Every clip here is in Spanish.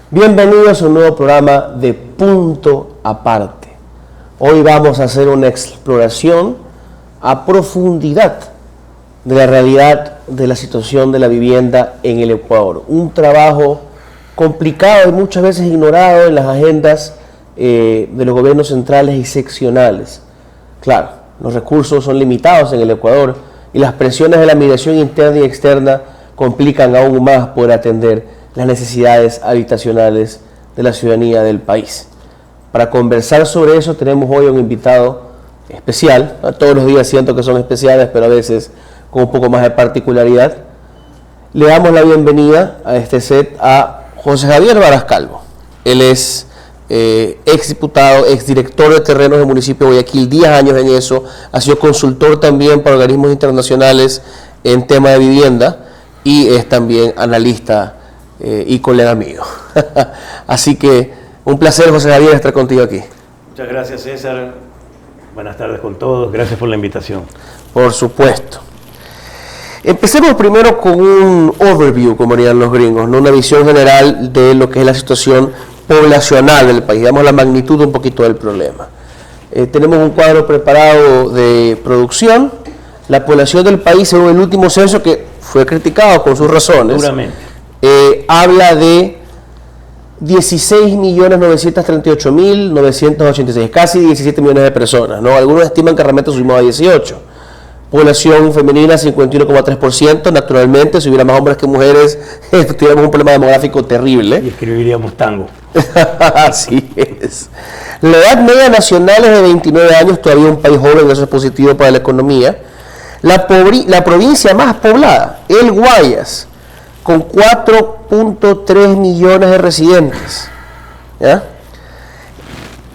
Bienvenidos a un nuevo programa de Punto Aparte. Hoy vamos a hacer una exploración a profundidad de la realidad de la situación de la vivienda en el Ecuador. Un trabajo complicado y muchas veces ignorado en las agendas de los gobiernos centrales y seccionales. Claro, los recursos son limitados en el Ecuador y las presiones de la migración interna y externa complican aún más poder atender las necesidades habitacionales de la ciudadanía del país. Para conversar sobre eso tenemos hoy un invitado especial. Todos los días siento que son especiales, pero a veces con un poco más de particularidad. Le damos la bienvenida a este set a José Javier Varas Calvo. Él es exdiputado, exdirector de terrenos del municipio de Guayaquil, 10 años en eso, ha sido consultor también para organismos internacionales en tema de vivienda y es también analista y colega mío. Así que un placer, José Javier, estar contigo aquí. Muchas gracias, César. Buenas tardes con todos. Gracias por la invitación. Por supuesto. Empecemos primero con un overview, como dirían los gringos, ¿no? Una visión general de lo que es la situación poblacional del país. Damos la magnitud un poquito del problema. Tenemos un cuadro preparado de producción. La población del país, según el último censo, que fue criticado con sus razones, habla de 16.938.986, casi 17 millones de personas, ¿no? Algunos estiman que realmente subimos a 18. Población femenina 51,3%, naturalmente, si hubiera más hombres que mujeres, tuviéramos un problema demográfico terrible. Y escribiríamos tango. Así es. La edad media nacional es de 29 años, todavía un país joven, eso es positivo para la economía. La provincia más poblada, el Guayas, con 4.3 millones de residentes. ¿Ya?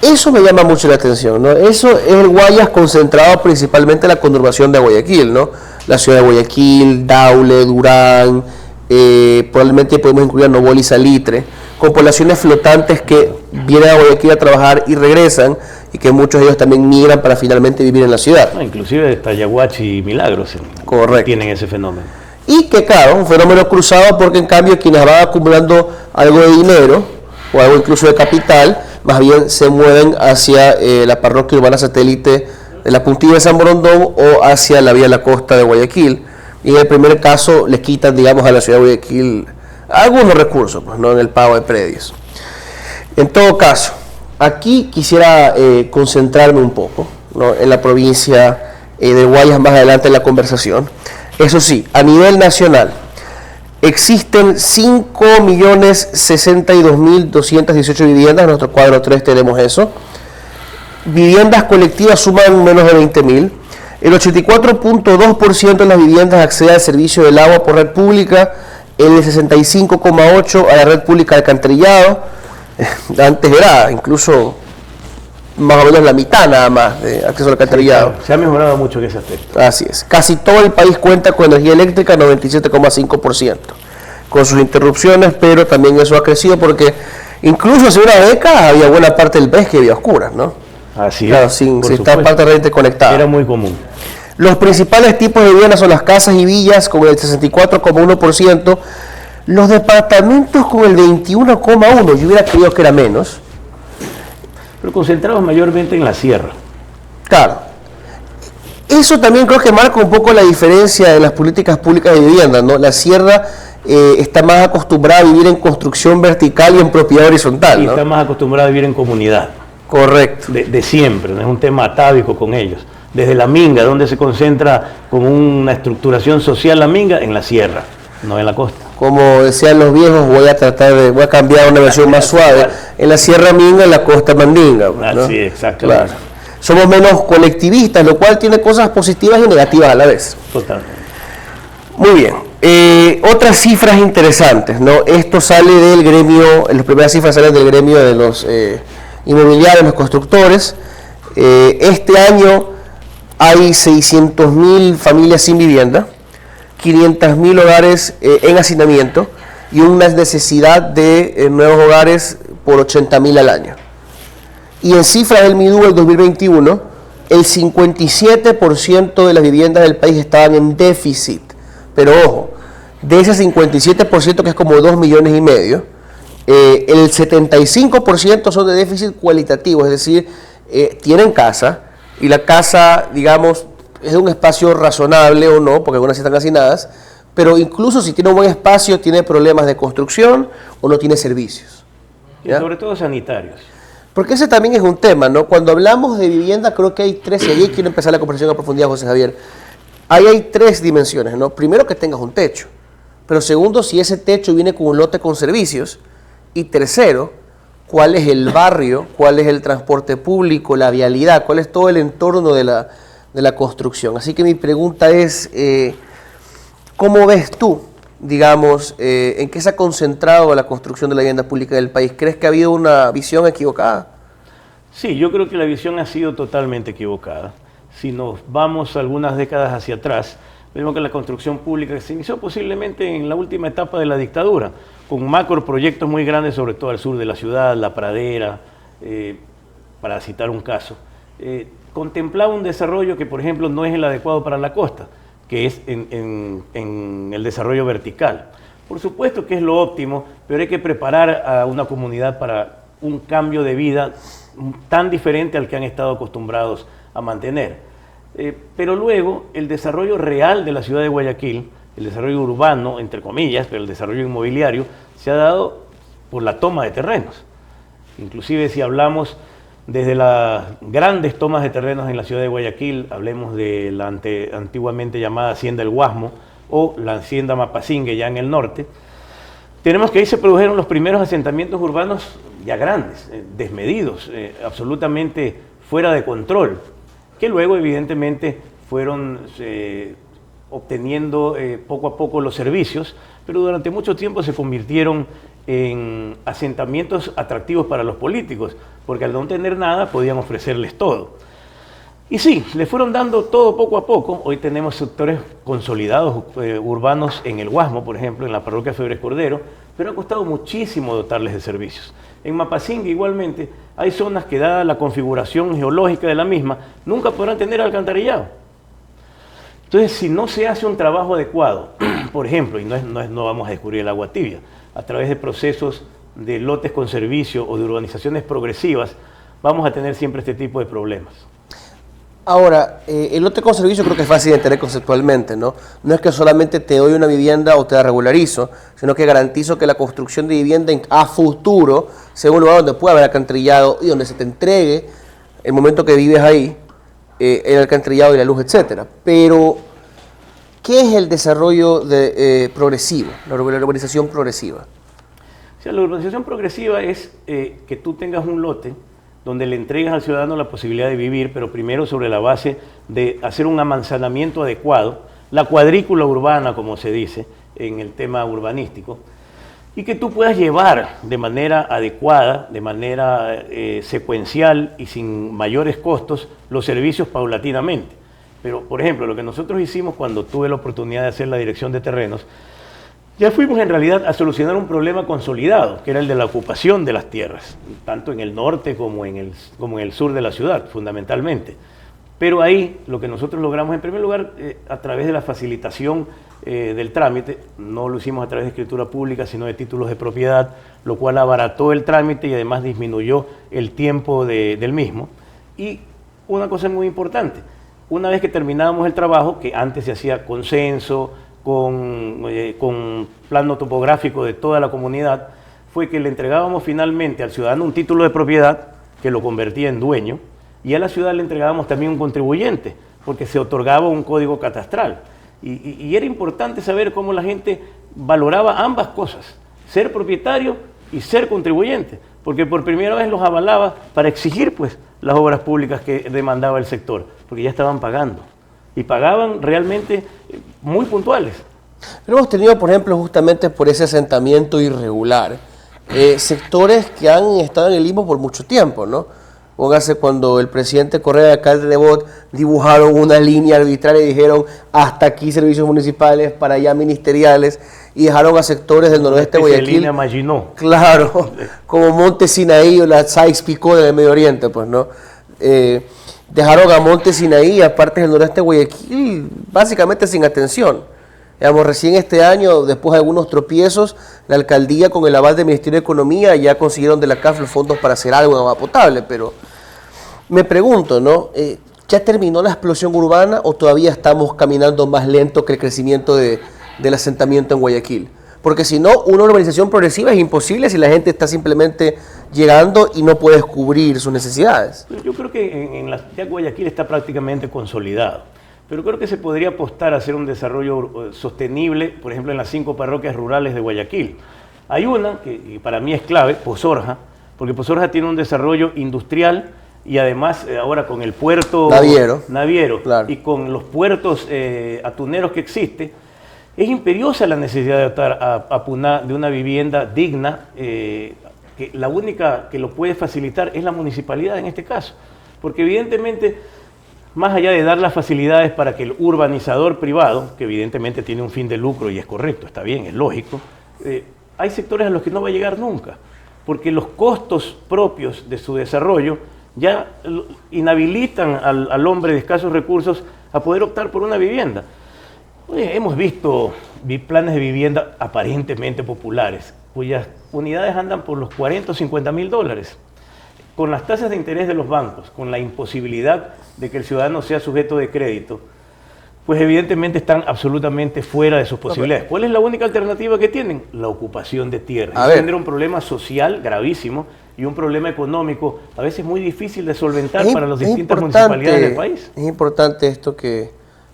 Eso me llama mucho la atención, ¿no? Eso es el Guayas concentrado principalmente en la conurbación de Guayaquil, ¿no? La ciudad de Guayaquil, Daule, Durán, probablemente podemos incluir a Nobol y Salitre, con poblaciones flotantes que vienen a Guayaquil a trabajar y regresan, y que muchos de ellos también migran para finalmente vivir en la ciudad. Inclusive Tayaguachi y Milagros tienen ese fenómeno. Y que claro, un fenómeno cruzado porque en cambio quienes van acumulando algo de dinero o algo incluso de capital, más bien se mueven hacia la parroquia urbana satélite de la Puntilla de San Borondón o hacia la vía de la costa de Guayaquil. Y en el primer caso les quitan, digamos, a la ciudad de Guayaquil algunos recursos, pues, no en el pago de predios. En todo caso, aquí quisiera concentrarme un poco, ¿no? En la provincia de Guayas más adelante en la conversación. Eso sí, a nivel nacional, existen 5.062.218 viviendas, en nuestro cuadro 3 tenemos eso. Viviendas colectivas suman menos de 20.000. El 84.2% de las viviendas accede al servicio del agua por red pública, el 65.8% a la red pública de alcantarillado. Antes era incluso más o menos la mitad nada más de acceso al alcantarillado. Sí, claro. Se ha mejorado mucho en ese aspecto. Así es. Casi todo el país cuenta con energía eléctrica, 97,5%, con sus interrupciones, pero también eso ha crecido porque incluso hace una década había buena parte del país que había oscuras, ¿no? Así claro, es. Sin estar parte conectada. Era muy común. Los principales tipos de viviendas son las casas y villas con el 64,1%, los departamentos con el 21,1%, yo hubiera creído que era menos. Pero concentrados mayormente en la sierra. Claro. Eso también creo que marca un poco la diferencia de las políticas públicas de vivienda, ¿no? La sierra está más acostumbrada a vivir en construcción vertical y en propiedad horizontal, Y ¿no? está más acostumbrada a vivir en comunidad. Correcto. De siempre, no es un tema atávico con ellos. Desde la minga, donde se concentra como una estructuración social la minga, en la sierra, no en la costa. Como decían los viejos, voy a cambiar una versión más suave. En la Sierra Minga, en la costa Mandinga, ¿no? Sí, exacto. Claro. Somos menos colectivistas, lo cual tiene cosas positivas y negativas a la vez. Totalmente. Muy bien. Otras cifras interesantes, ¿no? Esto sale del gremio, las primeras cifras salen del gremio de los inmobiliarios, los constructores. Este año hay 600.000 familias sin vivienda, 500.000 hogares en hacinamiento y una necesidad de nuevos hogares por 80.000 al año. Y en cifras del MIDU del 2021, el 57% de las viviendas del país estaban en déficit. Pero ojo, de ese 57% que es como 2,5 millones, El 75% son de déficit cualitativo, es decir, tienen casa y la casa, digamos, es un espacio razonable o no, porque algunas están hacinadas, pero incluso si tiene un buen espacio, tiene problemas de construcción o no tiene servicios. ¿Ya? Y sobre todo sanitarios. Porque ese también es un tema, ¿no? Cuando hablamos de vivienda, creo que hay tres, y ahí quiero empezar la conversación a profundidad, José Javier. Ahí hay tres dimensiones, ¿no? Primero, que tengas un techo, pero segundo, si ese techo viene con un lote con servicios, y tercero, cuál es el barrio, cuál es el transporte público, la vialidad, cuál es todo el entorno de la construcción. Así que mi pregunta es, ¿cómo ves tú, digamos, en qué se ha concentrado la construcción de la vivienda pública del país? ¿Crees que ha habido una visión equivocada? Sí, yo creo que la visión ha sido totalmente equivocada. Si nos vamos algunas décadas hacia atrás, vemos que la construcción pública se inició posiblemente en la última etapa de la dictadura, con macroproyectos muy grandes, sobre todo al sur de la ciudad, La Pradera, para citar un caso. Contemplaba un desarrollo que, por ejemplo, no es el adecuado para la costa, que es en el desarrollo vertical. Por supuesto que es lo óptimo, pero hay que preparar a una comunidad para un cambio de vida tan diferente al que han estado acostumbrados a mantener. Pero luego el desarrollo real de la ciudad de Guayaquil, el desarrollo urbano, entre comillas, pero el desarrollo inmobiliario, se ha dado por la toma de terrenos. Inclusive si hablamos desde las grandes tomas de terrenos en la ciudad de Guayaquil, hablemos de la antiguamente llamada Hacienda El Guasmo o la Hacienda Mapasingue ya en el norte, tenemos que ahí se produjeron los primeros asentamientos urbanos ya grandes, desmedidos, absolutamente fuera de control, que luego evidentemente fueron obteniendo poco a poco los servicios, pero durante mucho tiempo se convirtieron en asentamientos atractivos para los políticos, porque al no tener nada podían ofrecerles todo. Y sí, le fueron dando todo poco a poco. Hoy tenemos sectores consolidados urbanos en el Guasmo, por ejemplo, en la parroquia Febres Cordero, pero ha costado muchísimo dotarles de servicios. En Mapasingue igualmente hay zonas que, dada la configuración geológica de la misma, nunca podrán tener alcantarillado. Entonces, si no se hace un trabajo adecuado, por ejemplo, y no vamos a descubrir el agua tibia, a través de procesos de lotes con servicio o de urbanizaciones progresivas, vamos a tener siempre este tipo de problemas. Ahora, el lote con servicio creo que es fácil de entender conceptualmente, ¿no? No es que solamente te doy una vivienda o te la regularizo, sino que garantizo que la construcción de vivienda a futuro sea un lugar donde pueda haber alcantarillado y donde se te entregue, el momento que vives ahí, el alcantarillado y la luz, etcétera. Pero, ¿qué es el desarrollo progresivo, la urbanización progresiva? O sea, la urbanización progresiva es que tú tengas un lote donde le entregas al ciudadano la posibilidad de vivir, pero primero sobre la base de hacer un amanzanamiento adecuado, la cuadrícula urbana, como se dice en el tema urbanístico, y que tú puedas llevar de manera adecuada, de manera secuencial y sin mayores costos, los servicios paulatinamente. Pero, por ejemplo, lo que nosotros hicimos cuando tuve la oportunidad de hacer la dirección de terrenos, ya fuimos en realidad a solucionar un problema consolidado, que era el de la ocupación de las tierras, tanto en el norte como en el sur de la ciudad, fundamentalmente. Pero ahí lo que nosotros logramos, en primer lugar, a través de la facilitación del trámite, no lo hicimos a través de escritura pública, sino de títulos de propiedad, lo cual abarató el trámite y además disminuyó el tiempo del mismo. Y una cosa muy importante, una vez que terminábamos el trabajo, que antes se hacía con censo, con plano topográfico de toda la comunidad, fue que le entregábamos finalmente al ciudadano un título de propiedad que lo convertía en dueño, y a la ciudad le entregábamos también un contribuyente, porque se otorgaba un código catastral. Y era importante saber cómo la gente valoraba ambas cosas, ser propietario y ser contribuyente, porque por primera vez los avalaba para exigir pues las obras públicas que demandaba el sector, porque ya estaban pagando. Y pagaban realmente muy puntuales. Pero hemos tenido, por ejemplo, justamente por ese asentamiento irregular, sectores que han estado en el limbo por mucho tiempo, ¿no? Póngase cuando el presidente Correa y el alcalde Nebot dibujaron una línea arbitraria y dijeron hasta aquí servicios municipales, para allá ministeriales, y dejaron a sectores del noroeste de Guayaquil. Línea Maginot. Claro, como Monte Sinaí o la Sykes-Picot del Medio Oriente, pues, ¿no? Dejaron a Monte Sinaí y a partes del noroeste de Guayaquil básicamente sin atención. Digamos, recién este año, después de algunos tropiezos, la alcaldía con el aval del Ministerio de Economía ya consiguieron de la CAF los fondos para hacer algo en agua potable, pero me pregunto, ¿no? ¿Ya terminó la explosión urbana o todavía estamos caminando más lento que el crecimiento del asentamiento en Guayaquil? Porque si no, una urbanización progresiva es imposible si la gente está simplemente llegando y no puede cubrir sus necesidades. Yo creo que ya Guayaquil está prácticamente consolidado, pero creo que se podría apostar a hacer un desarrollo sostenible, por ejemplo, en las 5 parroquias rurales de Guayaquil. Hay una que para mí es clave, Pozorja, porque Pozorja tiene un desarrollo industrial y además ahora con el puerto naviero claro, y con los puertos atuneros que existe, es imperiosa la necesidad de dotar a Puná de una vivienda digna, que la única que lo puede facilitar es la municipalidad en este caso, porque evidentemente, más allá de dar las facilidades para que el urbanizador privado, que evidentemente tiene un fin de lucro y es correcto, está bien, es lógico, hay sectores a los que no va a llegar nunca, porque los costos propios de su desarrollo ya inhabilitan al hombre de escasos recursos a poder optar por una vivienda. Hemos visto planes de vivienda aparentemente populares, cuyas unidades andan por los 40 o 50 mil dólares. Con las tasas de interés de los bancos, con la imposibilidad de que el ciudadano sea sujeto de crédito, pues evidentemente están absolutamente fuera de sus posibilidades. ¿Cuál es la única alternativa que tienen? La ocupación de tierra. Es tener un problema social gravísimo y un problema económico a veces muy difícil de solventar para las distintas municipalidades del país. Es importante esto que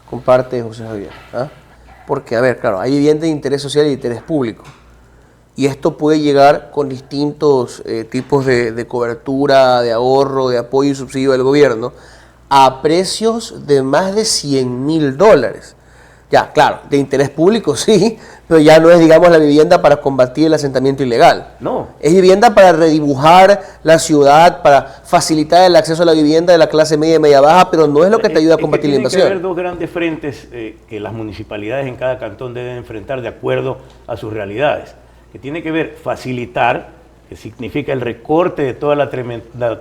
comparte José Javier, ¿ah? Porque, a ver, claro, hay vivienda de interés social y de interés público. Y esto puede llegar con distintos tipos de cobertura, de ahorro, de apoyo y subsidio del gobierno, a precios de más de $100.000. Ya, claro, de interés público sí, pero ya no es, digamos, la vivienda para combatir el asentamiento ilegal. No. Es vivienda para redibujar la ciudad, para facilitar el acceso a la vivienda de la clase media y media baja, pero no es lo que te ayuda a combatir la invasión. Tiene que haber dos grandes frentes que las municipalidades en cada cantón deben enfrentar de acuerdo a sus realidades, que tiene que ver facilitar, que significa el recorte de toda la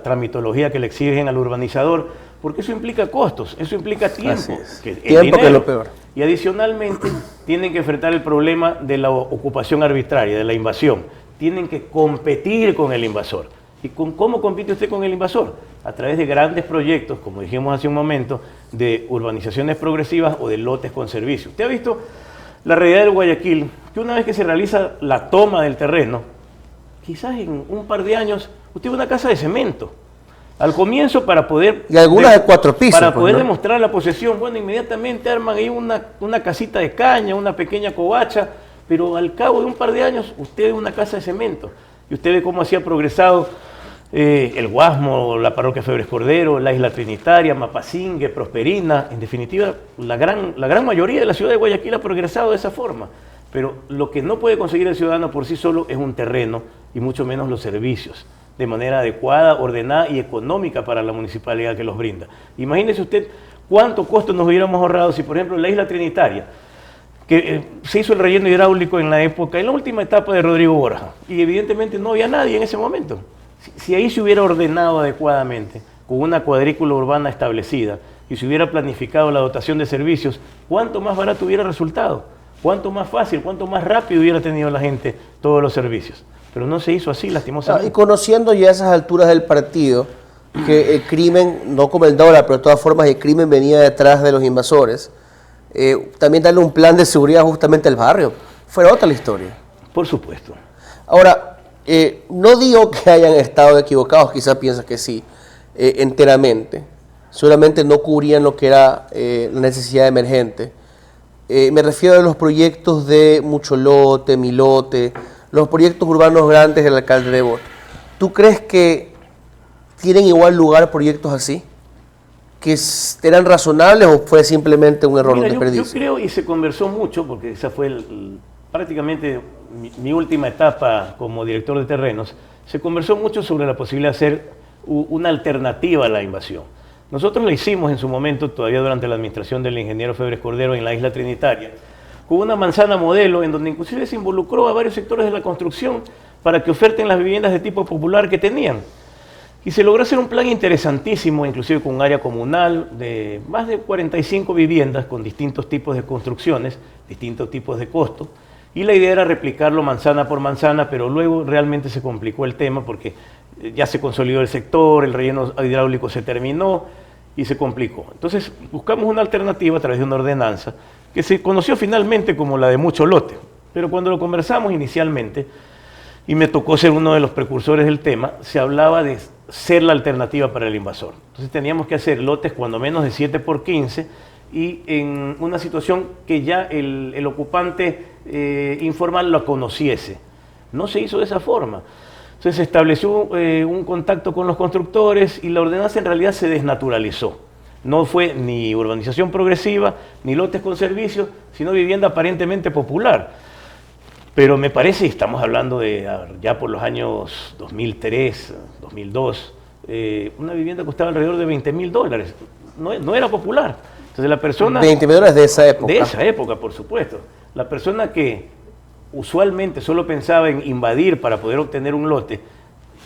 tramitología que le exigen al urbanizador, porque eso implica costos, eso implica tiempo, que es lo peor. Y adicionalmente tienen que enfrentar el problema de la ocupación arbitraria, de la invasión. Tienen que competir con el invasor. ¿Y cómo compite usted con el invasor? A través de grandes proyectos, como dijimos hace un momento, de urbanizaciones progresivas o de lotes con servicio. Usted ha visto la realidad del Guayaquil, que una vez que se realiza la toma del terreno, quizás en un par de años, usted ve una casa de cemento. Al comienzo, para poder... Y algunas de 4 pisos. Para poder demostrar la posesión, bueno, inmediatamente arman ahí una casita de caña, una pequeña covacha, pero al cabo de un par de años, usted ve una casa de cemento. Y usted ve cómo así ha progresado el Guasmo, la Parroquia Febres Cordero, la Isla Trinitaria, Mapasingue, Prosperina. En definitiva, la gran mayoría de la ciudad de Guayaquil ha progresado de esa forma. Pero lo que no puede conseguir el ciudadano por sí solo es un terreno y mucho menos los servicios, de manera adecuada, ordenada y económica para la municipalidad que los brinda. Imagínese usted cuánto costo nos hubiéramos ahorrado si, por ejemplo, la Isla Trinitaria, que se hizo el relleno hidráulico en la última etapa de Rodrigo Borja, y evidentemente no había nadie en ese momento. Si ahí se hubiera ordenado adecuadamente, con una cuadrícula urbana establecida, y se hubiera planificado la dotación de servicios, ¿cuánto más barato hubiera resultado? ¿Cuánto más fácil, cuánto más rápido hubiera tenido la gente todos los servicios? Pero no se hizo así, lastimosamente. Y conociendo ya esas alturas del partido, que el crimen, no como el dólar, pero de todas formas el crimen venía detrás de los invasores, también darle un plan de seguridad justamente al barrio, fuera otra la historia. Por supuesto. Ahora, no digo que hayan estado equivocados, quizás piensas que sí, enteramente. Solamente no cubrían lo que era la necesidad emergente. Me refiero a los proyectos de Mucholote, Milote, los proyectos urbanos grandes del alcalde de Bot. ¿Tú crees que tienen igual lugar proyectos así? ¿Que eran razonables o fue simplemente un error, un desperdicio? Yo creo, y se conversó mucho, porque esa fue prácticamente mi última etapa como director de terrenos, se conversó mucho sobre la posibilidad de hacer una alternativa a la invasión. Nosotros la hicimos en su momento, todavía durante la administración del ingeniero Febres Cordero en la Isla Trinitaria, con una manzana modelo en donde inclusive se involucró a varios sectores de la construcción para que oferten las viviendas de tipo popular que tenían. Y se logró hacer un plan interesantísimo, inclusive con un área comunal de más de 45 viviendas con distintos tipos de construcciones, distintos tipos de costos. Y la idea era replicarlo manzana por manzana, pero luego realmente se complicó el tema porque ya se consolidó el sector, el relleno hidráulico se terminó y se complicó. Entonces buscamos una alternativa a través de una ordenanza que se conoció finalmente como la de mucho lote. Pero cuando lo conversamos inicialmente, y me tocó ser uno de los precursores del tema, se hablaba de ser la alternativa para el invasor. Entonces teníamos que hacer lotes cuando menos de 7 por 15 y en una situación que ya el ocupante informal lo conociese. No se hizo de esa forma. Entonces se estableció un contacto con los constructores y la ordenanza en realidad se desnaturalizó. No fue ni urbanización progresiva, ni lotes con servicios, sino vivienda aparentemente popular. Pero me parece, y estamos hablando de ya por los años 2003, 2002, una vivienda costaba alrededor de $20.000. No era popular. Entonces la persona... $20.000 de esa época. De esa época, por supuesto. La persona que usualmente solo pensaba en invadir para poder obtener un lote,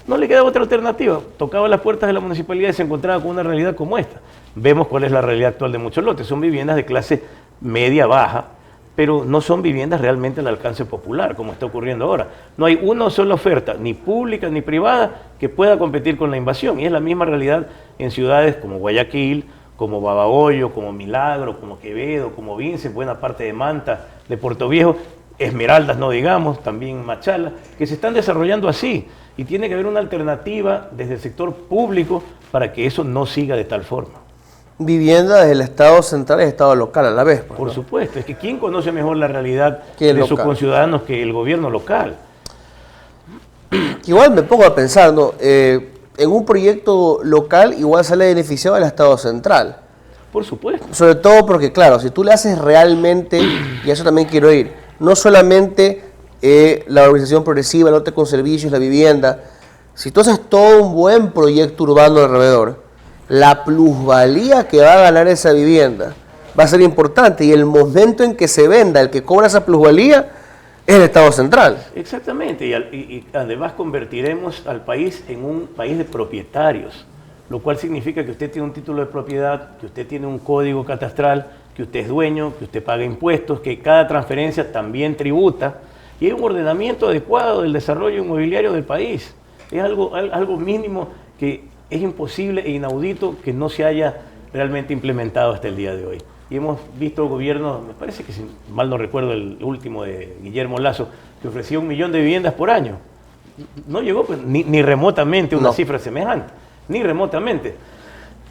no le quedaba otra alternativa. Tocaba las puertas de la municipalidad y se encontraba con una realidad como esta. Vemos cuál es la realidad actual de muchos lotes. Son viviendas de clase media-baja, pero no son viviendas realmente al alcance popular, como está ocurriendo ahora. No hay una sola oferta, ni pública ni privada, que pueda competir con la invasión. Y es la misma realidad en ciudades como Guayaquil, como Babahoyo, como Milagro, como Quevedo, como Vince, buena parte de Manta, de Puerto Viejo, Esmeraldas, no digamos, también Machala, que se están desarrollando así. Y tiene que haber una alternativa desde el sector público para que eso no siga de tal forma. Vivienda desde el Estado central y el Estado local a la vez. Pues, Por ¿no? supuesto, es que ¿quién conoce mejor la realidad de sus conciudadanos que el gobierno local? Igual me pongo a pensar, ¿no? En un proyecto local igual sale beneficiado el Estado central. Por supuesto. Sobre todo porque, claro, si tú le haces realmente, y a eso también quiero ir, no solamente la urbanización progresiva, el lote con servicios, la vivienda, si tú haces todo un buen proyecto urbano alrededor, la plusvalía que va a ganar esa vivienda va a ser importante y el momento en que se venda, el que cobra esa plusvalía, es el Estado central. Exactamente, y además convertiremos al país en un país de propietarios, lo cual significa que usted tiene un título de propiedad, que usted tiene un código catastral, que usted es dueño, que usted paga impuestos, que cada transferencia también tributa, y hay un ordenamiento adecuado del desarrollo inmobiliario del país. Es algo mínimo que es imposible e inaudito que no se haya realmente implementado hasta el día de hoy. Y hemos visto gobiernos, me parece que si mal no recuerdo el último de Guillermo Lasso, que ofrecía 1 millón de viviendas por año. No llegó pues, ni remotamente una cifra semejante, ni remotamente.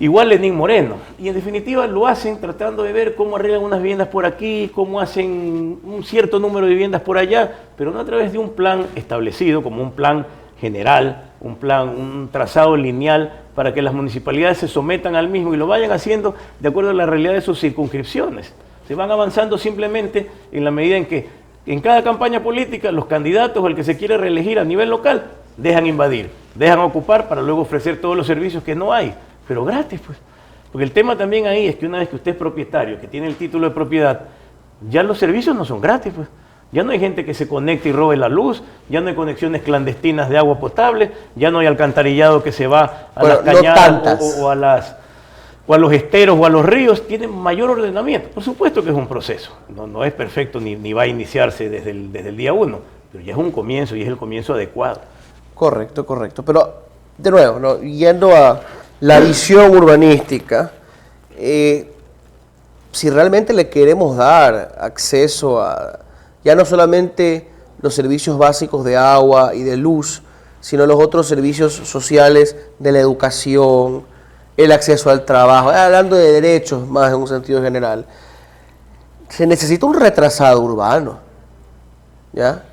Igual Lenín Moreno. Y en definitiva lo hacen tratando de ver cómo arreglan unas viviendas por aquí, cómo hacen un cierto número de viviendas por allá, pero no a través de un plan establecido como un plan general, un trazado lineal para que las municipalidades se sometan al mismo y lo vayan haciendo de acuerdo a la realidad de sus circunscripciones. Se van avanzando simplemente en la medida en que en cada campaña política los candidatos o el que se quiere reelegir a nivel local dejan invadir, dejan ocupar para luego ofrecer todos los servicios que no hay, pero gratis pues. Porque el tema también ahí es que una vez que usted es propietario, que tiene el título de propiedad, ya los servicios no son gratis pues. Ya no hay gente que se conecte y robe la luz, ya no hay conexiones clandestinas de agua potable, ya no hay alcantarillado que se va a las cañadas o a los esteros o a los ríos, tienen mayor ordenamiento. Por supuesto que es un proceso, no es perfecto ni va a iniciarse desde el día 1, pero ya es un comienzo y es el comienzo adecuado. Correcto. Pero, de nuevo, ¿no? Yendo a la visión urbanística, si realmente le queremos dar acceso a ya no solamente los servicios básicos de agua y de luz, sino los otros servicios sociales de la educación, el acceso al trabajo, hablando de derechos más en un sentido general, se necesita un retrasado urbano, ¿ya?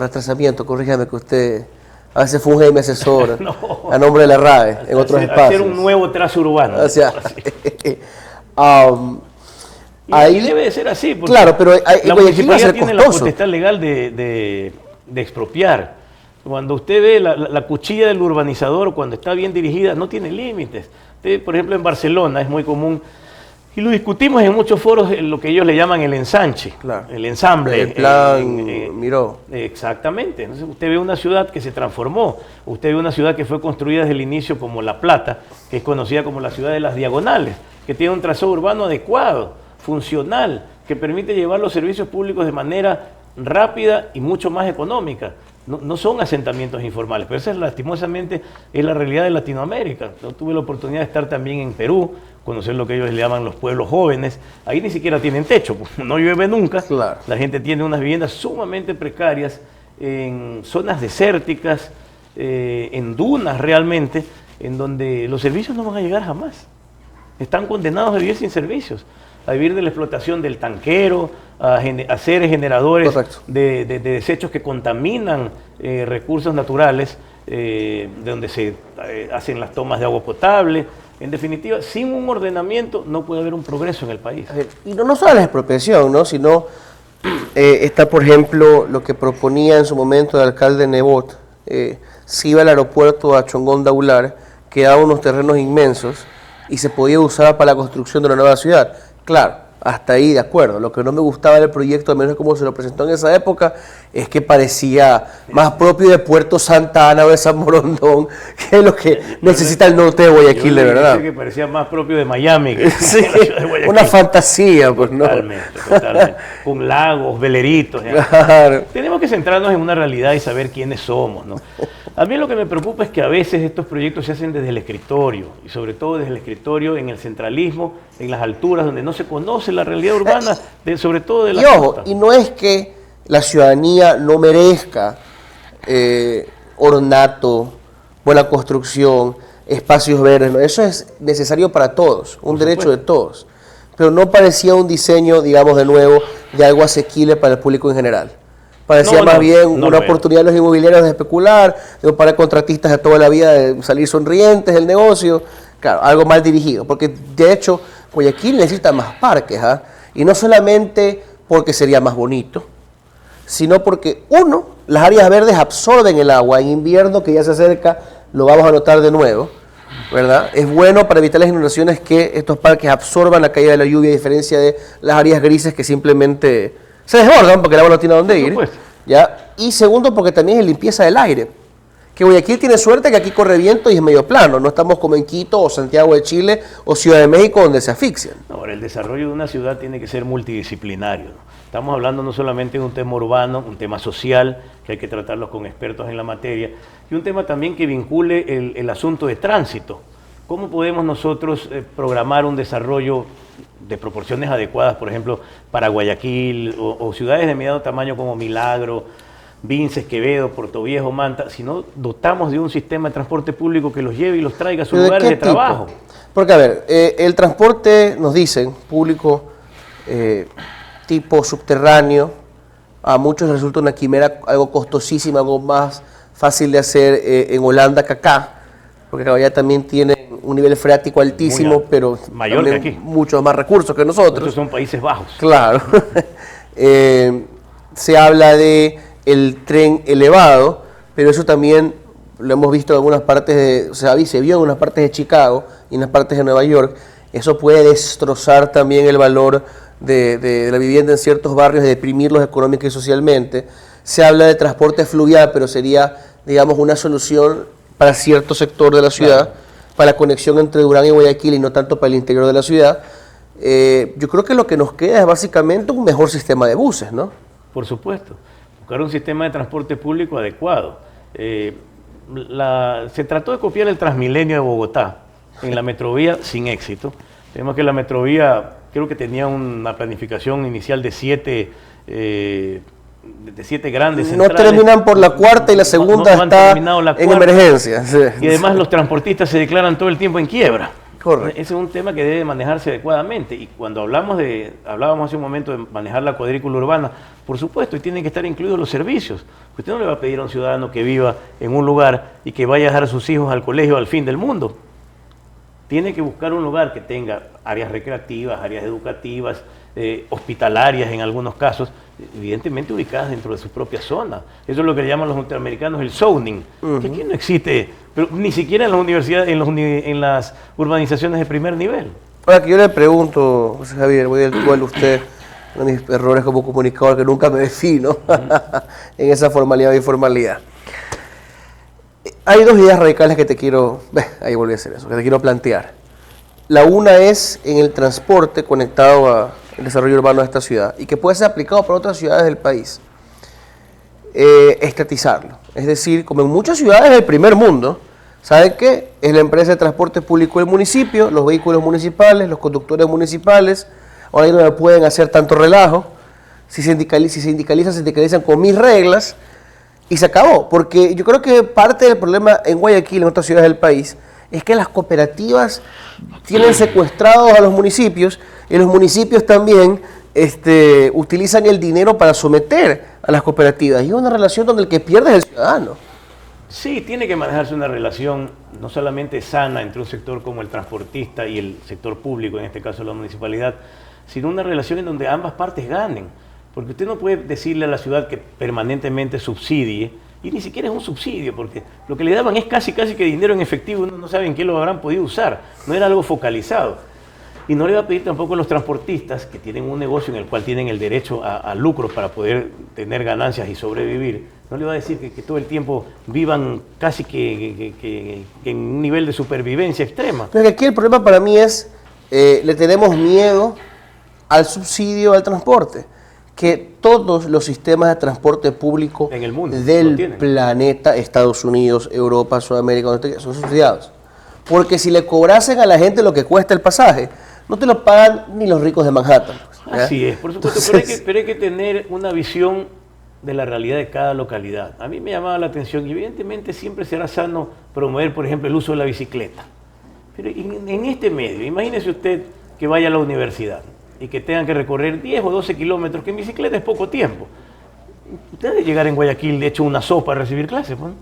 Retrasamiento, corrígame que usted a veces funge mi asesor a nombre de la RAE en otros espacios. Hacer un nuevo trazo urbano. O sea, ahí debe de ser así, porque claro, pero la municipalidad tiene la potestad legal de expropiar. Cuando usted ve la cuchilla del urbanizador, cuando está bien dirigida, no tiene límites. Usted, por ejemplo, en Barcelona es muy común Y lo discutimos en muchos foros, en lo que ellos le llaman el ensanche, Claro. el ensamble. El plan Miró. Exactamente. Entonces usted ve una ciudad que se transformó, usted ve una ciudad que fue construida desde el inicio como La Plata, que es conocida como la ciudad de las diagonales, que tiene un trazado urbano adecuado, funcional, que permite llevar los servicios públicos de manera rápida y mucho más económica. No son asentamientos informales, pero esa es, lastimosamente es la realidad de Latinoamérica. Yo tuve la oportunidad de estar también en Perú, conocer lo que ellos le llaman los pueblos jóvenes. Ahí ni siquiera tienen techo, no llueve nunca. Claro. La gente tiene unas viviendas sumamente precarias en zonas desérticas, en dunas realmente, en donde los servicios no van a llegar jamás. Están condenados a vivir sin servicios, a vivir de la explotación del tanquero, a ser generadores de desechos que contaminan recursos naturales, de donde se hacen las tomas de agua potable. En definitiva, sin un ordenamiento no puede haber un progreso en el país. Y no solo la expropiación, ¿no? Sino está, por ejemplo, lo que proponía en su momento el alcalde Nebot. Se iba al aeropuerto a Chongón Daular, quedaban unos terrenos inmensos y se podía usar para la construcción de una nueva ciudad. Claro, hasta ahí de acuerdo. Lo que no me gustaba del proyecto, al menos como se lo presentó en esa época, es que parecía más propio de Puerto Santa Ana o de San Borondón que lo que necesita el norte de Guayaquil, de verdad. Que parecía más propio de Miami que sí, de la ciudad de Guayaquil. Una fantasía, pues no. Totalmente. Con lagos, veleritos. Claro. Tenemos que centrarnos en una realidad y saber quiénes somos, ¿no? A mí lo que me preocupa es que a veces estos proyectos se hacen desde el escritorio, y sobre todo desde el escritorio en el centralismo, en las alturas, donde no se conoce la realidad urbana, sobre todo de la costa. Y no es que la ciudadanía no merezca ornato, buena construcción, espacios verdes, ¿no? Eso es necesario para todos, un derecho de todos. Pero no parecía un diseño, digamos de nuevo, de algo asequible para el público en general. Parecía más bien una oportunidad de los inmobiliarios de especular, para contratistas de toda la vida de salir sonrientes del negocio. Claro, algo mal dirigido, porque de hecho Guayaquil necesita más parques, ¿ah? Y no solamente porque sería más bonito, sino porque, uno, las áreas verdes absorben el agua. En invierno, que ya se acerca, lo vamos a notar de nuevo, ¿verdad? Es bueno para evitar las inundaciones que estos parques absorban la caída de la lluvia, a diferencia de las áreas grises que simplemente se desbordan porque el agua no tiene a dónde ir, ¿ya? Y segundo, porque también es limpieza del aire. Que Guayaquil tiene suerte que aquí corre viento y es medio plano. No estamos como en Quito o Santiago de Chile o Ciudad de México, donde se asfixian. Ahora, el desarrollo de una ciudad tiene que ser multidisciplinario, ¿no? Estamos hablando no solamente de un tema urbano, un tema social, que hay que tratarlo con expertos en la materia, y un tema también que vincule el asunto de tránsito. ¿Cómo podemos nosotros programar un desarrollo de proporciones adecuadas, por ejemplo, para Guayaquil o ciudades de mediano tamaño como Milagro, Vinces, Quevedo, Portoviejo, Manta, si no dotamos de un sistema de transporte público que los lleve y los traiga a sus lugares de trabajo? Porque, a ver, el transporte, nos dicen, público, tipo subterráneo, a muchos resulta una quimera, algo costosísima, algo más fácil de hacer en Holanda que acá, porque allá también tienen un nivel freático altísimo, pero mayor que aquí, muchos más recursos que nosotros. Estos son Países Bajos. Claro. Se habla de el tren elevado, pero eso también lo hemos visto en algunas partes, se vio en unas partes de Chicago y en las partes de Nueva York. Eso puede destrozar también el valor de la vivienda en ciertos barrios, de deprimirlos económica y socialmente. Se habla de transporte fluvial, pero sería, digamos, una solución para cierto sector de la ciudad, claro, para la conexión entre Durán y Guayaquil y no tanto para el interior de la ciudad. Yo creo que lo que nos queda es básicamente un mejor sistema de buses, ¿no? Por supuesto, buscar un sistema de transporte público adecuado. Se trató de copiar el Transmilenio de Bogotá en la Metrovía sin éxito. Tenemos que la Metrovía creo que tenía una planificación inicial de 7 grandes centrales. No terminan por la cuarta y la segunda está en emergencia. Sí. Y además los transportistas se declaran todo el tiempo en quiebra. Correcto. Ese es un tema que debe manejarse adecuadamente. Y cuando hablábamos hace un momento de manejar la cuadrícula urbana, por supuesto, y tienen que estar incluidos los servicios. Usted no le va a pedir a un ciudadano que viva en un lugar y que vaya a dejar a sus hijos al colegio al fin del mundo. Tiene que buscar un lugar que tenga áreas recreativas, áreas educativas, hospitalarias en algunos casos, evidentemente ubicadas dentro de su propia zona. Eso es lo que le llaman los norteamericanos el zoning, que aquí no existe, pero ni siquiera en las universidades, en las urbanizaciones de primer nivel. Ahora que yo le pregunto, José Javier, voy del duelo a usted, uno de mis errores como comunicador que nunca me defino en esa formalidad o informalidad. Hay dos ideas radicales que te quiero, ahí volví a hacer eso, que te quiero plantear. La una es en el transporte conectado al desarrollo urbano de esta ciudad y que puede ser aplicado para otras ciudades del país. Estatizarlo. Es decir, como en muchas ciudades del primer mundo, ¿saben qué? Es la empresa de transporte público del municipio, los vehículos municipales, los conductores municipales, ahora no me pueden hacer tanto relajo, si sindicalizan con mis reglas y se acabó. Porque yo creo que parte del problema en Guayaquil, en otras ciudades del país, es que las cooperativas tienen secuestrados a los municipios y los municipios también utilizan el dinero para someter a las cooperativas. Y es una relación donde el que pierde es el ciudadano. Sí, tiene que manejarse una relación no solamente sana entre un sector como el transportista y el sector público, en este caso la municipalidad, sino una relación en donde ambas partes ganen. Porque usted no puede decirle a la ciudad que permanentemente subsidie, y ni siquiera es un subsidio, porque lo que le daban es casi que dinero en efectivo, uno no sabe en qué lo habrán podido usar, no era algo focalizado. Y no le va a pedir tampoco a los transportistas, que tienen un negocio en el cual tienen el derecho a lucros para poder tener ganancias y sobrevivir, no le va a decir que todo el tiempo vivan casi que en un nivel de supervivencia extrema. Pero aquí el problema para mí es, le tenemos miedo al subsidio al transporte, que todos los sistemas de transporte público en el mundo del planeta, Estados Unidos, Europa, Sudamérica, son subsidiados. Porque si le cobrasen a la gente lo que cuesta el pasaje, no te lo pagan ni los ricos de Manhattan. ¿Ya? Así es, por supuesto. Entonces, pero hay que tener una visión de la realidad de cada localidad. A mí me llamaba la atención y evidentemente siempre será sano promover, por ejemplo, el uso de la bicicleta. Pero en este medio, imagínese usted que vaya a la universidad y que tengan que recorrer 10 o 12 kilómetros, que en bicicleta es poco tiempo. Usted debe llegar en Guayaquil, de hecho, una sopa a recibir clases, ¿no?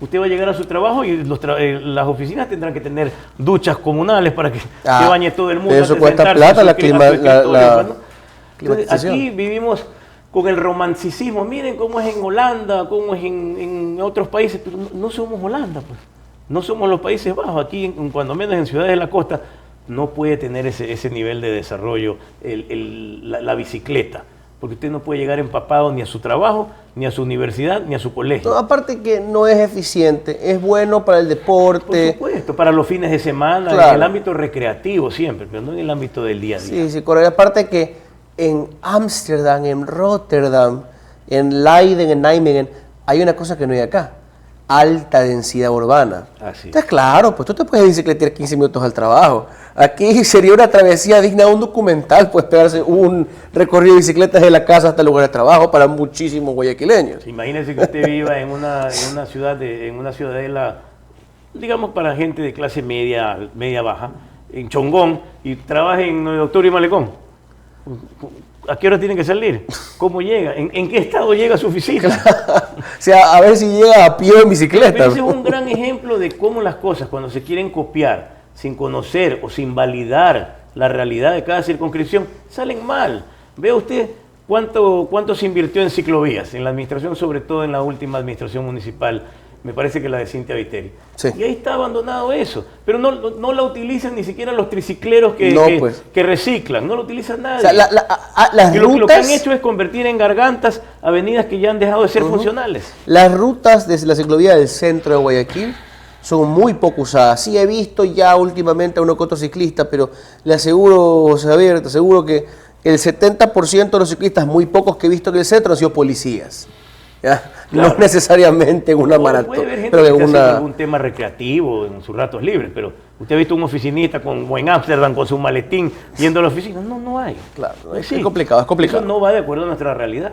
Usted va a llegar a su trabajo y las oficinas tendrán que tener duchas comunales para que se bañe todo el mundo. Eso cuesta plata la climatización. Aquí vivimos con el romanticismo. Miren cómo es en Holanda, cómo es en otros países, pero no somos Holanda, pues. No somos los Países Bajos. Aquí, cuando menos en ciudades de la costa, no puede tener ese nivel de desarrollo la bicicleta. Porque usted no puede llegar empapado ni a su trabajo, ni a su universidad, ni a su colegio. No, aparte que no es eficiente, es bueno para el deporte. Por supuesto, para los fines de semana, claro, en el ámbito recreativo siempre, pero no en el ámbito del día a día. Sí, correcto. Aparte que en Ámsterdam, en Rotterdam, en Leiden, en Nijmegen, hay una cosa que no hay acá: alta densidad urbana. Así. Entonces, claro, pues tú te puedes bicicletear 15 minutos al trabajo. Aquí sería una travesía digna de un documental, pues pegarse un recorrido de bicicletas de la casa hasta el lugar de trabajo para muchísimos guayaquileños. Imagínese que usted viva en una ciudadela, digamos para gente de clase media baja, en Chongón, y trabaje en Doctor y Malecón. ¿A qué hora tienen que salir? ¿Cómo llega? ¿En qué estado llega a su oficina? O sea, a ver si llega a pie en bicicleta. Pero ese es un gran ejemplo de cómo las cosas, cuando se quieren copiar sin conocer o sin validar la realidad de cada circunscripción, salen mal. Vea usted cuánto se invirtió en ciclovías, en la administración, sobre todo en la última administración municipal, me parece que la de Cintia Viteri. Sí. Y ahí está abandonado eso. Pero no la utilizan ni siquiera los tricicleros que reciclan, no lo utilizan nadie. O sea, lo que han hecho es convertir en gargantas avenidas que ya han dejado de ser funcionales. Las rutas desde la ciclovía del centro de Guayaquil son muy poco usadas. Sí he visto ya últimamente a uno que otro ciclista, pero le aseguro, José Javier, te aseguro que el 70% de los ciclistas, muy pocos que he visto en el centro, han sido policías. ¿Ya? Claro. No necesariamente en una maratón. Puede haber gente que hace algún tema recreativo en sus ratos libres, pero usted ha visto un oficinista como en Ámsterdam con su maletín yendo a la oficina. No hay. Claro, es complicado, es complicado. Eso no va de acuerdo a nuestra realidad.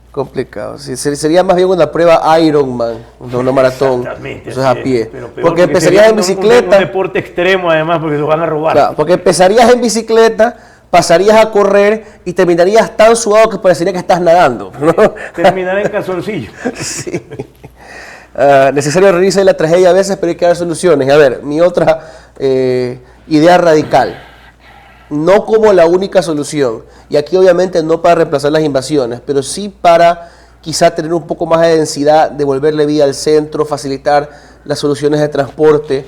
Complicado. Sí, sería más bien una prueba Ironman, no una maratón. Exactamente. Eso es a pie. Porque empezarías en bicicleta. Un deporte extremo, además, porque lo van a robar. Claro, porque empezarías en bicicleta, pasarías a correr y terminarías tan sudado que parecería que estás nadando, ¿no? Terminará en calzoncillo. Sí. Necesario reírse de la tragedia a veces, pero hay que dar soluciones. A ver, mi otra idea radical. No como la única solución, y aquí obviamente no para reemplazar las invasiones, pero sí para quizá tener un poco más de densidad, devolverle vida al centro, facilitar las soluciones de transporte.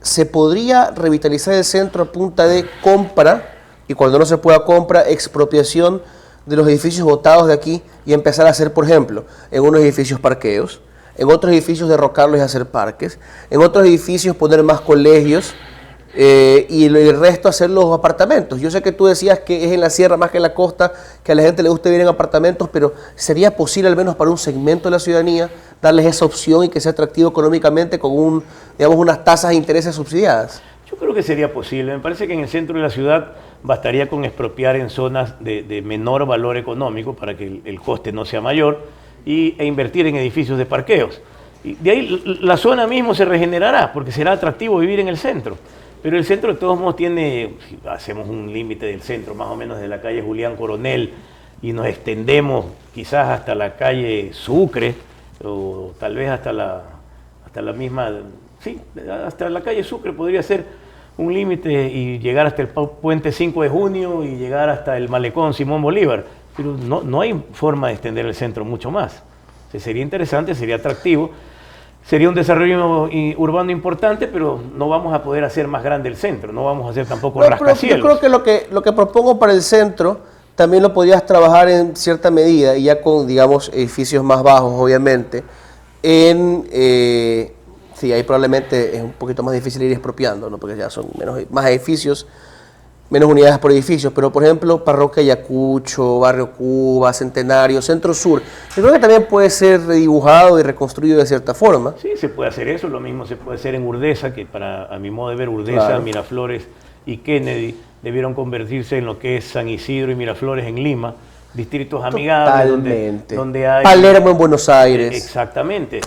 ¿se podría revitalizar el centro a punta de compra, y cuando no se pueda compra, expropiación de los edificios botados de aquí y empezar a hacer, por ejemplo, en unos edificios parqueos, en otros edificios derrocarlos y hacer parques, en otros edificios poner más colegios y el resto hacer los apartamentos? Yo sé que tú decías que es en la sierra más que en la costa, que a la gente le gusta vivir en apartamentos, pero ¿sería posible al menos para un segmento de la ciudadanía darles esa opción y que sea atractivo económicamente con digamos, unas tasas de intereses subsidiadas? Yo creo que sería posible. Me parece que en el centro de la ciudad bastaría con expropiar en zonas de menor valor económico para que el coste no sea mayor e invertir en edificios de parqueos. Y de ahí la zona mismo se regenerará porque será atractivo vivir en el centro. Pero el centro de todos modos tiene, si hacemos un límite del centro más o menos de la calle Julián Coronel y nos extendemos quizás hasta la calle Sucre o tal vez hasta la misma, sí, hasta la calle Sucre podría ser un límite y llegar hasta el puente 5 de junio y llegar hasta el malecón Simón Bolívar. Pero no hay forma de extender el centro mucho más. O sea, sería interesante, sería atractivo, sería un desarrollo urbano importante, pero no vamos a poder hacer más grande el centro, no vamos a hacer tampoco rascacielos. Yo creo que lo que propongo para el centro también lo podrías trabajar en cierta medida, y ya con, digamos, edificios más bajos, obviamente, sí, ahí probablemente es un poquito más difícil ir expropiando, ¿no? Porque ya son más edificios, menos unidades por edificios, pero por ejemplo, Parroquia Ayacucho, Barrio Cuba, Centenario, Centro Sur, yo creo que también puede ser redibujado y reconstruido de cierta forma. Sí, se puede hacer eso, lo mismo se puede hacer en Urdesa, que a mi modo de ver, Urdesa, claro, Miraflores y Kennedy debieron convertirse en lo que es San Isidro y Miraflores en Lima, distritos amigables donde hay... Palermo en Buenos Aires. Exactamente.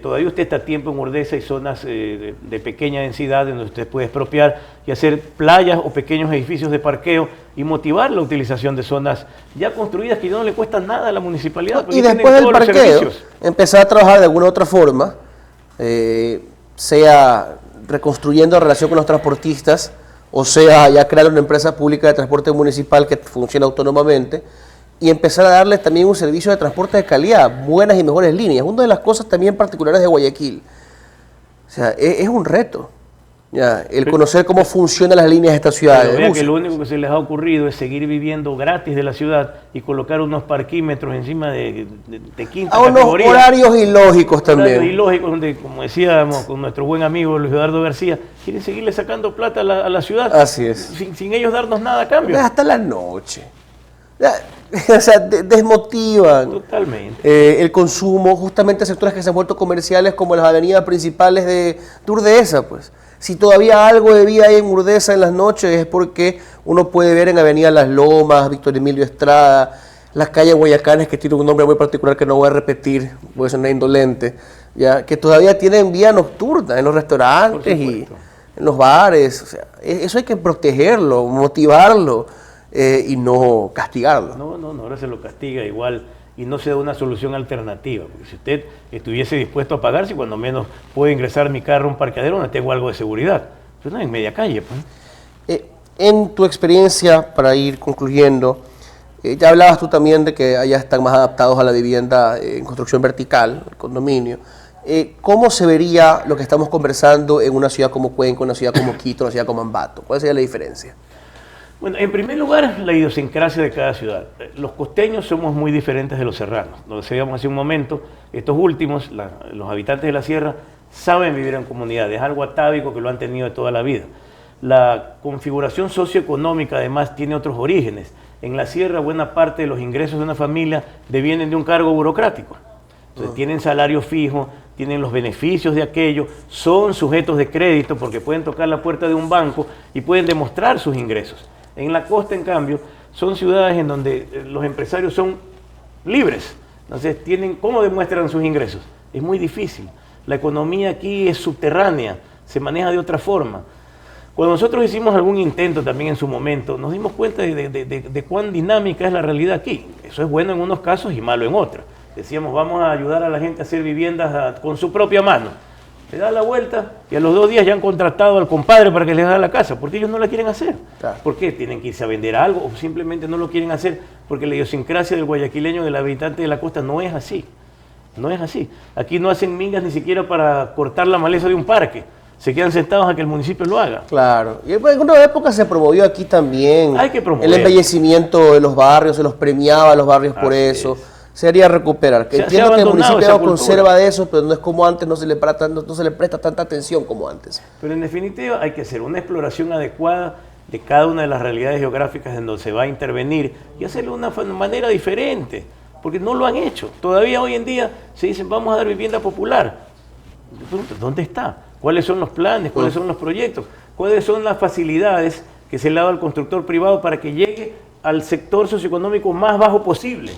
Todavía usted está a tiempo en Urdesa y zonas de pequeña densidad donde usted puede expropiar y hacer playas o pequeños edificios de parqueo y motivar la utilización de zonas ya construidas que no le cuestan nada a la municipalidad. Y después del parqueo, empezar a trabajar de alguna otra forma, sea reconstruyendo la relación con los transportistas, o sea ya crear una empresa pública de transporte municipal que funcione autónomamente, y empezar a darles también un servicio de transporte de calidad, buenas y mejores líneas. Una de las cosas también particulares de Guayaquil, o sea, es un reto, ya, el conocer cómo funcionan las líneas de esta ciudad. Pero vea que lo único que se les ha ocurrido es seguir viviendo gratis de la ciudad y colocar unos parquímetros encima de quinta categoría. A unos horarios ilógicos también. Horarios ilógicos donde, como decíamos con nuestro buen amigo Luis Eduardo García, quieren seguirle sacando plata a la ciudad. Así es. Sin ellos darnos nada a cambio. Hasta la noche. O sea, desmotivan. Totalmente. El consumo, justamente sectores que se han vuelto comerciales como las avenidas principales de Urdesa, pues. Si todavía algo de vida hay en Urdesa en las noches es porque uno puede ver en Avenida Las Lomas, Víctor Emilio Estrada, las calles Guayacanes, que tienen un nombre muy particular que no voy a repetir, puede ser una indolente, ya, que todavía tienen vida nocturna en los restaurantes y en los bares. O sea, eso hay que protegerlo, motivarlo. Y no castigarlo. No, ahora se lo castiga igual y no se da una solución alternativa. Porque si usted estuviese dispuesto a pagar, si cuando menos puede ingresar mi carro a un parqueadero donde tengo algo de seguridad. Pero no en media calle. Pues. En tu experiencia, para ir concluyendo, ya hablabas tú también de que allá están más adaptados a la vivienda en construcción vertical, el condominio. ¿Cómo se vería lo que estamos conversando en una ciudad como Cuenca, una ciudad como Quito, una ciudad como Ambato? ¿Cuál sería la diferencia? Bueno, en primer lugar, la idiosincrasia de cada ciudad. Los costeños somos muy diferentes de los serranos. Lo decíamos hace un momento, estos últimos, los habitantes de la sierra, saben vivir en comunidad. Es algo atávico que lo han tenido de toda la vida. La configuración socioeconómica, además, tiene otros orígenes. En la sierra, buena parte de los ingresos de una familia devienen de un cargo burocrático. Entonces, tienen salario fijo, tienen los beneficios de aquello, son sujetos de crédito porque pueden tocar la puerta de un banco y pueden demostrar sus ingresos. En la costa, en cambio, son ciudades en donde los empresarios son libres. Entonces, ¿cómo demuestran sus ingresos? Es muy difícil. La economía aquí es subterránea, se maneja de otra forma. Cuando nosotros hicimos algún intento también en su momento, nos dimos cuenta de cuán dinámica es la realidad aquí. Eso es bueno en unos casos y malo en otros. Decíamos, vamos a ayudar a la gente a hacer viviendas con su propia mano. Le da la vuelta y a los 2 días ya han contratado al compadre para que les haga la casa, porque ellos no la quieren hacer. Claro. ¿Por qué? Tienen que irse a vender algo o simplemente no lo quieren hacer porque la idiosincrasia del guayaquileño, del habitante de la costa, no es así. No es así. Aquí no hacen mingas ni siquiera para cortar la maleza de un parque. se quedan sentados a que el municipio lo haga. Claro. Y en una época se promovió aquí también Hay que promover el embellecimiento de los barrios, se los premiaba a los barrios por eso. Se haría recuperar. Que entiendo que el municipio conserva de eso, pero no es como antes, no se le presta tanta atención como antes. Pero en definitiva hay que hacer una exploración adecuada de cada una de las realidades geográficas en donde se va a intervenir y hacerlo de una manera diferente, porque no lo han hecho. Todavía hoy en día se dicen vamos a dar vivienda popular. ¿Dónde está? ¿Cuáles son los planes? ¿Cuáles son los proyectos? ¿Cuáles son las facilidades que se le ha dado al constructor privado para que llegue al sector socioeconómico más bajo posible?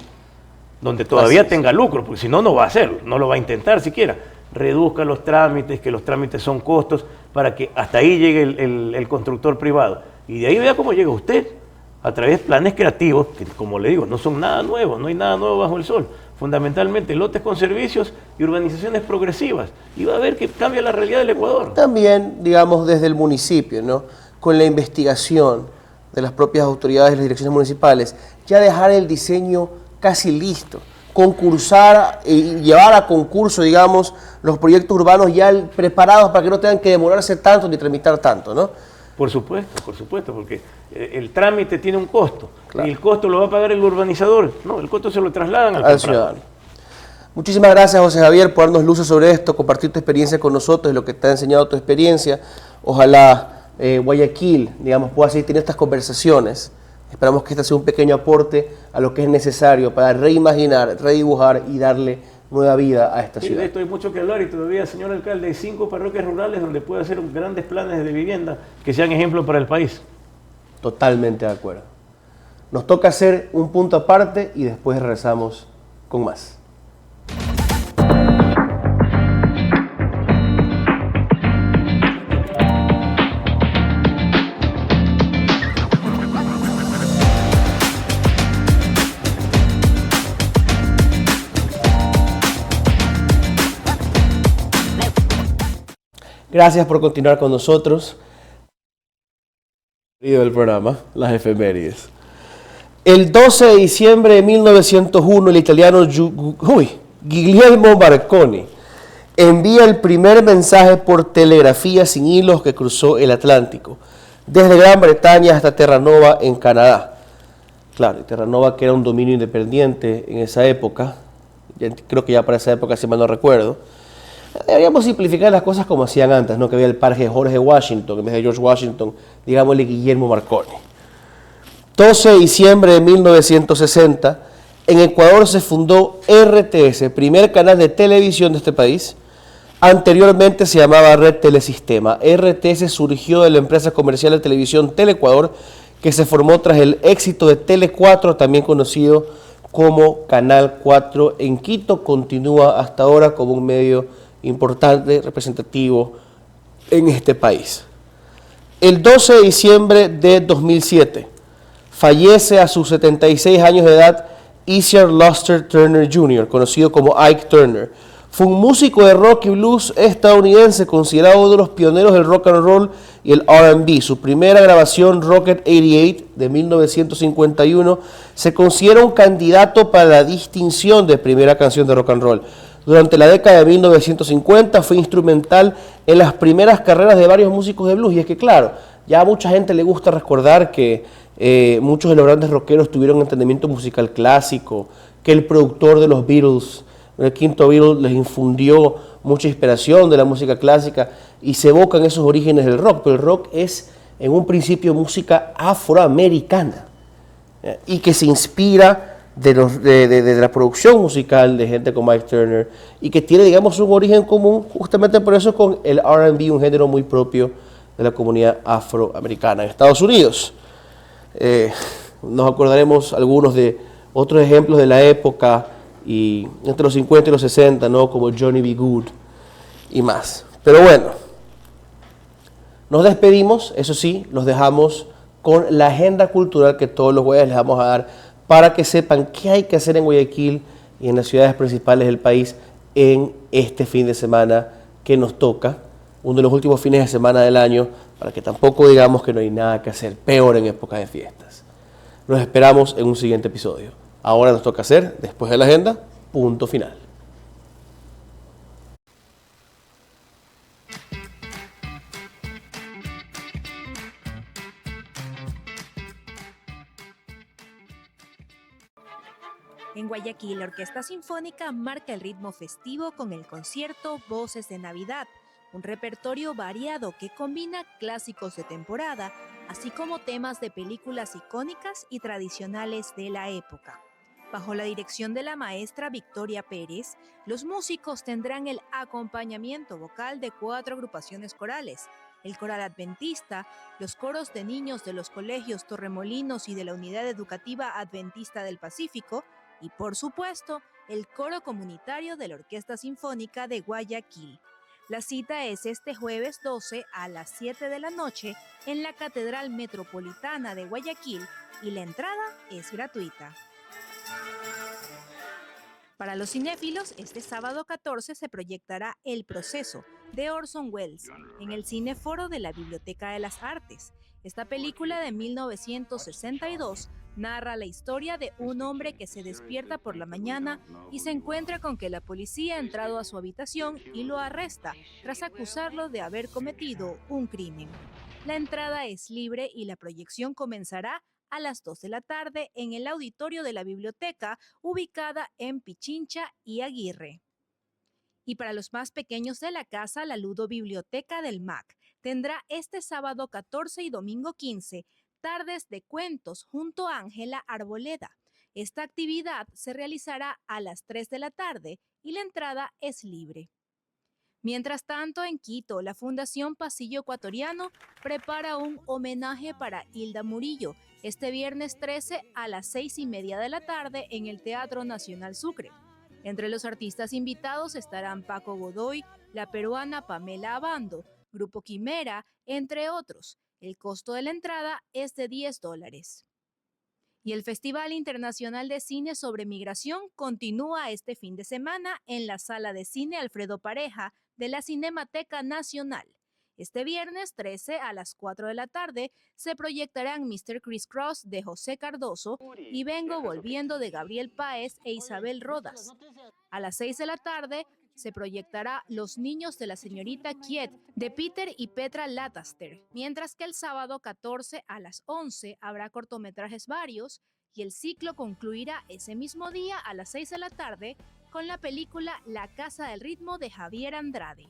Donde todavía tenga lucro, porque si no, no va a hacerlo, no lo va a intentar siquiera. Reduzca los trámites, que los trámites son costos, para que hasta ahí llegue el constructor privado. Y de ahí vea cómo llega usted, a través de planes creativos, que como le digo, no son nada nuevo, no hay nada nuevo bajo el sol. Fundamentalmente lotes con servicios y urbanizaciones progresivas. Y va a ver que cambia la realidad del Ecuador. También, digamos, desde el municipio, ¿no? Con la investigación de las propias autoridades y las direcciones municipales, ya dejar el diseño casi listo, concursar y llevar a concurso, digamos, los proyectos urbanos ya preparados para que no tengan que demorarse tanto ni tramitar tanto, ¿no? Por supuesto, porque el trámite tiene un costo. Claro. ¿Y el costo lo va a pagar el urbanizador? No, el costo se lo trasladan al ciudadano. Muchísimas gracias, José Javier, por darnos luces sobre esto, compartir tu experiencia con nosotros, lo que te ha enseñado tu experiencia. Ojalá Guayaquil, digamos, pueda seguir teniendo estas conversaciones. Esperamos que este sea un pequeño aporte a lo que es necesario para reimaginar, redibujar y darle nueva vida a esta ciudad. De esto hay mucho que hablar y todavía, señor alcalde, hay 5 parroquias rurales donde puede hacer grandes planes de vivienda que sean ejemplo para el país. Totalmente de acuerdo. Nos toca hacer un punto aparte y después regresamos con más. Gracias por continuar con nosotros. El programa, las efemérides. El 12 de diciembre de 1901, el italiano Guglielmo Marconi envía el primer mensaje por telegrafía sin hilos que cruzó el Atlántico, desde Gran Bretaña hasta Terranova en Canadá. Claro, Terranova que era un dominio independiente en esa época, creo que ya para esa época, si mal no recuerdo. Deberíamos simplificar las cosas como hacían antes, ¿no? Que había el parque Jorge Washington, en vez de George Washington, digámosle Guillermo Marconi. 12 de diciembre de 1960, en Ecuador se fundó RTS, primer canal de televisión de este país. Anteriormente se llamaba Red Telesistema. RTS surgió de la empresa comercial de televisión Teleecuador, que se formó tras el éxito de Tele 4, también conocido como Canal 4 en Quito. Continúa hasta ahora como un medio importante, representativo en este país. El 12 de diciembre de 2007 fallece a sus 76 años de edad Isiar Luster Turner Jr., conocido como Ike Turner. Fue un músico de rock y blues estadounidense considerado uno de los pioneros del rock and roll y el R&B. Su primera grabación, Rocket 88, de 1951, se considera un candidato para la distinción de primera canción de rock and roll. Durante la década de 1950 fue instrumental en las primeras carreras de varios músicos de blues. Y es que, claro, ya a mucha gente le gusta recordar que muchos de los grandes rockeros tuvieron un entendimiento musical clásico, que el productor de los Beatles, el quinto Beatles, les infundió mucha inspiración de la música clásica y se evocan esos orígenes del rock. Pero el rock es, en un principio, música afroamericana y que se inspira de la producción musical de gente como Ike Turner y que tiene, digamos, un origen común justamente por eso con el R&B, un género muy propio de la comunidad afroamericana en Estados Unidos. Nos acordaremos algunos de otros ejemplos de la época y entre los 50 y los 60, ¿no? Como Johnny B. Good y más. Pero bueno, nos despedimos, eso sí, los dejamos con la agenda cultural que todos los jueves les vamos a dar para que sepan qué hay que hacer en Guayaquil y en las ciudades principales del país en este fin de semana que nos toca, uno de los últimos fines de semana del año, para que tampoco digamos que no hay nada que hacer, peor en época de fiestas. Los esperamos en un siguiente episodio. Ahora nos toca hacer, después de la agenda, punto final. Guayaquil, la Orquesta Sinfónica marca el ritmo festivo con el concierto Voces de Navidad, un repertorio variado que combina clásicos de temporada, así como temas de películas icónicas y tradicionales de la época. Bajo la dirección de la maestra Victoria Pérez, los músicos tendrán el acompañamiento vocal de 4 agrupaciones corales: el Coral Adventista, los coros de niños de los colegios Torremolinos y de la Unidad Educativa Adventista del Pacífico, y por supuesto, el coro comunitario de la Orquesta Sinfónica de Guayaquil. La cita es este jueves 12 a las 7 de la noche en la Catedral Metropolitana de Guayaquil y la entrada es gratuita. Para los cinéfilos, este sábado 14 se proyectará El Proceso, de Orson Welles, en el Cineforo de la Biblioteca de las Artes. Esta película de 1962 narra la historia de un hombre que se despierta por la mañana y se encuentra con que la policía ha entrado a su habitación y lo arresta tras acusarlo de haber cometido un crimen. La entrada es libre y la proyección comenzará a las 2 de la tarde en el auditorio de la biblioteca ubicada en Pichincha y Aguirre. Y para los más pequeños de la casa, la Ludobiblioteca del MAC tendrá este sábado 14 y domingo 15 tardes de cuentos junto a Ángela Arboleda. Esta actividad se realizará a las 3 de la tarde y la entrada es libre. Mientras tanto, en Quito, la Fundación Pasillo Ecuatoriano prepara un homenaje para Hilda Murillo este viernes 13 a las 6:30 de la tarde en el Teatro Nacional Sucre. Entre los artistas invitados estarán Paco Godoy, la peruana Pamela Abando, Grupo Quimera, entre otros. El costo de la entrada es de $10. Y el Festival Internacional de Cine sobre Migración continúa este fin de semana en la Sala de Cine Alfredo Pareja de la Cinemateca Nacional. Este viernes 13 a las 4 de la tarde se proyectarán Mr. Criss Cross de José Cardoso y Vengo Volviendo de Gabriel Páez e Isabel Rodas. A las 6 de la tarde se proyectará Los Niños de la Señorita Kiet de Peter y Petra Lataster, mientras que el sábado 14 a las 11 habrá cortometrajes varios y el ciclo concluirá ese mismo día a las 6 de la tarde con la película La Casa del Ritmo de Javier Andrade.